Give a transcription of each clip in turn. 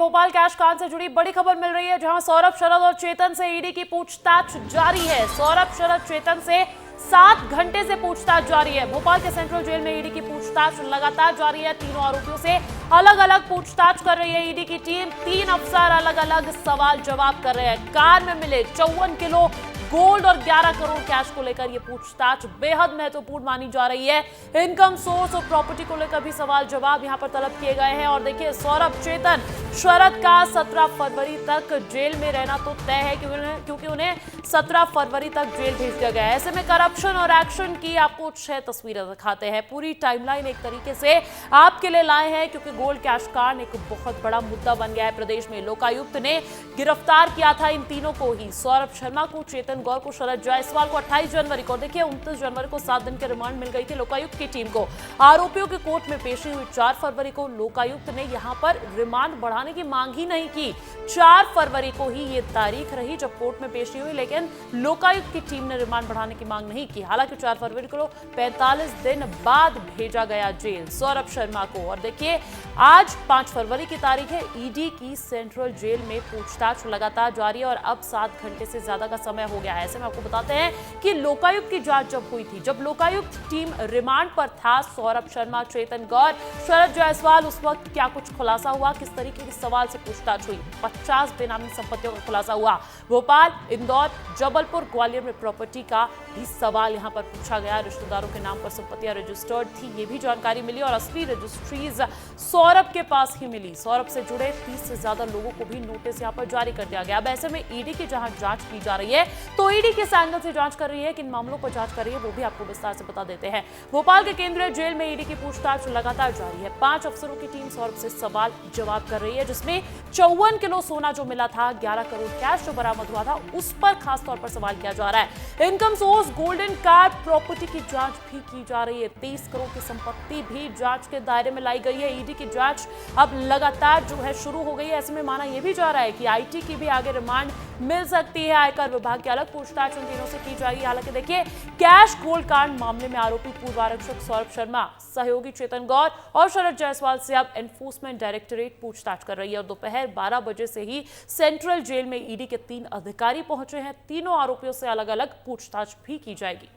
Bhopal cash कांड से जुड़ी बड़ी खबर मिल रही है, जहां सौरभ, शरद और चेतन से ईडी की पूछताछ जारी है। सौरभ, शरद, चेतन से 7 घंटे से पूछताछ जारी है। भोपाल के सेंट्रल जेल में ईडी की पूछताछ लगातार जारी है। तीनों आरोपियों से अलग अलग पूछताछ कर रही है ईडी की टीम। 3 अफसर अलग अलग सवाल जवाब कर रहे हैं। कार में मिले 54 किलो गोल्ड और 11 करोड़ कैश को लेकर यह पूछताछ बेहद महत्वपूर्ण मानी जा रही है। इनकम सोर्स और प्रॉपर्टी को लेकर भी सवाल जवाब यहां पर तलब किए गए हैं। और देखिए, सौरभ, चेतन, शरद का 17 फरवरी तक जेल में रहना तो तय है, क्योंकि उन्हें 17 फरवरी तक जेल भेज दिया गया है। ऐसे में करप्शन और एक्शन की आपको 6 तस्वीरें दिखाते हैं। पूरी टाइमलाइन एक तरीके से आपके लिए लाए हैं, क्योंकि गोल्ड कैश कांड एक बहुत बड़ा मुद्दा बन गया है प्रदेश में। लोकायुक्त ने गिरफ्तार किया था इन तीनों को ही, सौरभ शर्मा को, चेतन गौर को, शरद जायसवाल को 28 जनवरी को। देखिए, 29 जनवरी को 7 दिन के रिमांड मिल गई थी लोकायुक्त की टीम को। आरोपियों की कोर्ट में पेशी हुई 4 फरवरी को। लोकायुक्त ने यहां पर रिमांड बढ़ाने की मांग ही नहीं की। 4 फरवरी को ही ये तारीख रही जब कोर्ट में पेशी हुई, लेकिन लोकायुक्त की टीम ने रिमांड बढ़ाने की मांग नहीं की। हालांकि 4 फरवरी को 45 दिन बाद भेजा गया जेल सौरभ शर्मा को। और देखिए, आज 5 फरवरी की तारीख है। ईडी की सेंट्रल जेल में पूछताछ लगातार जारी है और अब 7 घंटे से ज्यादा का समय हो गया है। ऐसे में आपको बताते हैं कि लोकायुक्त की जांच जब हुई थी, जब लोकायुक्त टीम रिमांड पर था, सौरभ शर्मा, चेतन गौर, शरद जायसवाल, उस वक्त क्या कुछ खुलासा हुआ, किस तरीके के सवाल से पूछताछ हुई। 50 बेनामी संपत्तियों का खुलासा हुआ। भोपाल, इंदौर, जबलपुर, ग्वालियर में प्रॉपर्टी का भी सवाल यहां पर पूछा गया। रिश्तेदारों के नाम पर संपत्तियां रजिस्टर्ड थी, ये भी जानकारी मिली। और असली रजिस्ट्रीज सौरभ के पास ही मिली। सौरभ से जुड़े 30 से ज्यादा लोगों को भी नोटिस यहां पर जारी कर दिया गया। अब ऐसे में ईडी की जहां जांच की जा रही है, तो ईडी किस एंगल से जांच कर रही है, किन मामलों पर जांच कर रही है, वो भी आपको विस्तार से बता देते हैं। भोपाल के केंद्रीय जेल में ईडी की पूछताछ लगातार जारी है। 5 अफसरों की टीम सौरभ से सवाल जवाब कर रही है, जिसमें 54 किलो सोना जो मिला था, 11 करोड़ कैश जो बरामद हुआ था, उस पर खास तौर पर सवाल किया जा रहा है। Income source, golden car, property की जांच भी की जा रही है। 23 करोड़ की संपत्ति भी जांच के दायरे में लाई गई है। ईडी की जांच अब लगातार जो है शुरू हो गई है। ऐसे में माना यह भी जा रहा है कि आईटी की भी आगे रिमांड मिल सकती है। आयकर विभाग की अलग पूछताछ उन तीनों से की जाएगी। हालांकि देखिए, कैश गोल्ड कांड मामले में आरोपी पूर्व आरक्षक सौरभ शर्मा, सहयोगी चेतन गौर और शरद जायसवाल से अब एनफोर्समेंट डायरेक्टोरेट पूछताछ कर रही है। और दोपहर 12 बजे से ही सेंट्रल जेल में ईडी के 3 अधिकारी पहुंचे हैं। तीनों आरोपियों से अलग अलग पूछताछ भी की जाएगी।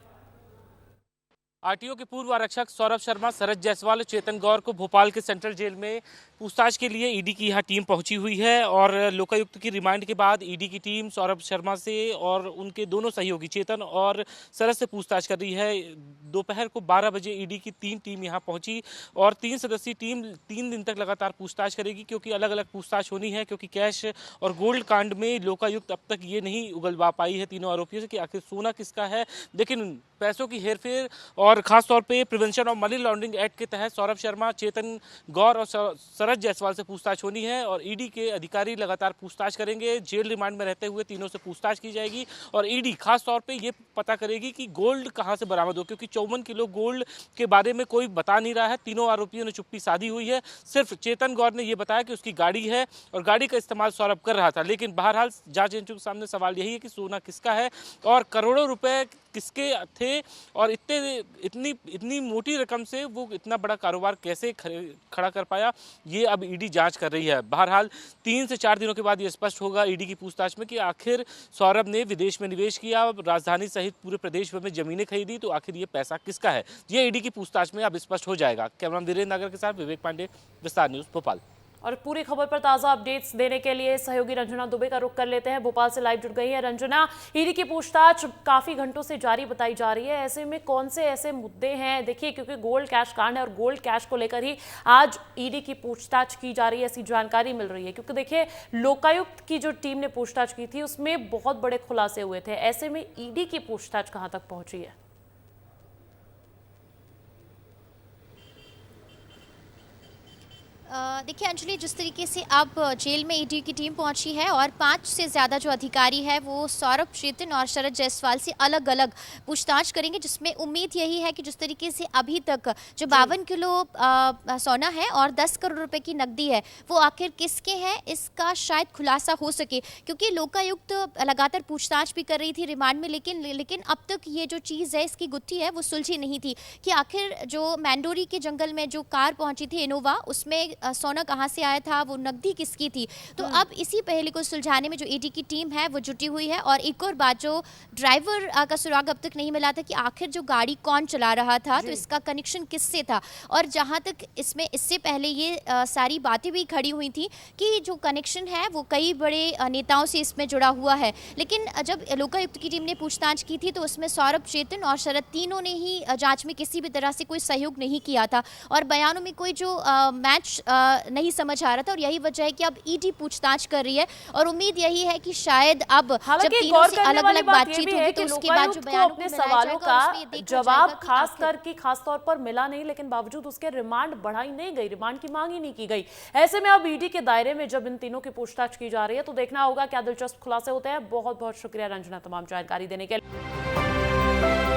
आरटीओ के पूर्व आरक्षक सौरभ शर्मा, शरद जायसवाल और चेतन गौर को भोपाल के सेंट्रल जेल में पूछताछ के लिए ईडी की यहाँ टीम पहुंची हुई है। और लोकायुक्त की रिमांड के बाद ईडी की टीम सौरभ शर्मा से और उनके दोनों सहयोगी चेतन और शरद से पूछताछ कर रही है। दोपहर को 12 बजे ईडी की 3 टीम यहाँ पहुंची और 3 सदस्यीय टीम 3 दिन तक लगातार पूछताछ करेगी, क्योंकि अलग अलग पूछताछ होनी है। क्योंकि कैश और गोल्ड कांड में लोकायुक्त अब तक ये नहीं उगलवा पाई है तीनों आरोपियों से कि आखिर सोना किसका है। लेकिन पैसों की हेरफेर और खासतौर पे prevention of money laundering act के तहत सौरभ शर्मा, चेतन गौर और शरद जायसवाल से पूछताछ होनी है। और ईडी के अधिकारी लगातार पूछताछ करेंगे। जेल रिमांड में रहते हुए तीनों से पूछताछ की जाएगी। और ईडी खासतौर पे ये पता करेगी कि गोल्ड कहां से बरामद हो, क्योंकि 54 किलो गोल्ड के बारे में कोई बता नहीं रहा है। तीनों आरोपियों ने चुप्पी साधी हुई है। सिर्फ चेतन गौर ने यह बताया कि उसकी गाड़ी है और गाड़ी का इस्तेमाल सौरभ कर रहा था। लेकिन बहरहाल जांच एजेंसियों के सामने सवाल यही है कि सोना किसका है और करोड़ों रुपए किसके थे, और इतनी मोटी रकम से वो इतना बड़ा कारोबार कैसे खड़ा कर पाया, ये अब ईडी जांच कर रही है। बहरहाल 3 से 4 दिनों के बाद ये स्पष्ट होगा ईडी की पूछताछ में कि आखिर सौरभ ने विदेश में निवेश किया, राजधानी सहित पूरे प्रदेश भर में जमीनें खरीदी, तो आखिर ये पैसा किसका है, ये ईडी की पूछताछ में अब स्पष्ट हो जाएगा। कैमरामैन वीरेंद्र नागर के साथ विवेक पांडे, विस्तार न्यूज, भोपाल। और पूरी खबर पर ताजा अपडेट्स देने के लिए सहयोगी रंजना दुबे का रुख कर लेते हैं। भोपाल से लाइव जुड़ गई है रंजना। ईडी की पूछताछ काफी घंटों से जारी बताई जा रही है। ऐसे में कौन से ऐसे मुद्दे हैं, देखिए, क्योंकि गोल्ड कैश कांड है और गोल्ड कैश को लेकर ही आज ईडी की पूछताछ की जा रही है, ऐसी जानकारी मिल रही है। क्योंकि देखिए, लोकायुक्त की जो टीम ने पूछताछ की थी उसमें बहुत बड़े खुलासे हुए थे। ऐसे में ईडी की पूछताछ कहां तक पहुंची है? देखिए अंजलि, जिस तरीके से अब जेल में ईडी की टीम पहुंची है और 5 से ज़्यादा जो अधिकारी है वो सौरभ, चेतन और शरद जायसवाल से अलग अलग पूछताछ करेंगे, जिसमें उम्मीद यही है कि जिस तरीके से अभी तक जो 52 किलो सोना है और 10 करोड़ रुपए की नकदी है वो आखिर किसके हैं, इसका शायद खुलासा हो सके। क्योंकि लोकायुक्त लगातार पूछताछ भी कर रही थी रिमांड में, लेकिन अब तक ये जो चीज़ है, इसकी गुत्थी है, वो सुलझी नहीं थी कि आखिर जो मैंडोरी के जंगल में जो कार पहुँची थी इनोवा, उसमें सोना कहाँ से आया था, वो नकदी किसकी थी। तो अब इसी पहेली को सुलझाने में जो ईडी की टीम है वो जुटी हुई है। और एक और बात, जो ड्राइवर का सुराग अब तक नहीं मिला था कि आखिर जो गाड़ी कौन चला रहा था, तो इसका कनेक्शन किससे था। और जहाँ तक इसमें इससे पहले ये सारी बातें भी खड़ी हुई थी कि जो कनेक्शन है वो कई बड़े नेताओं से इसमें जुड़ा हुआ है। लेकिन जब लोकायुक्त की टीम ने पूछताछ की थी तो उसमें सौरभ, चेतन और शरद तीनों ने ही जांच में किसी भी तरह से कोई सहयोग नहीं किया था और बयानों में कोई जो मैच नहीं समझ आ रहा था। और यही वजह है कि अब ईडी पूछताछ कर रही है और उम्मीद यही है कि शायद अब जब हालांकि तीनों गौर से करने अलग वाली अलग बात ये बातचीत भी होगी है तो कि उसके बाद जो लोकायुक्त को बयानों अपने में मिलाया सवालों जाएगा और उसमें ये का देखा जवाब जाएगा कि खास आखिर करके खास तौर पर मिला नहीं, लेकिन बावजूद उसके रिमांड बढ़ाई नहीं गई, रिमांड की मांग ही नहीं की गई। ऐसे में अब ईडी के दायरे में जब इन तीनों की पूछताछ की जा रही है तो देखना होगा क्या दिलचस्प खुलासे होते हैं। बहुत बहुत शुक्रिया रंजना तमाम जानकारी देने के लिए।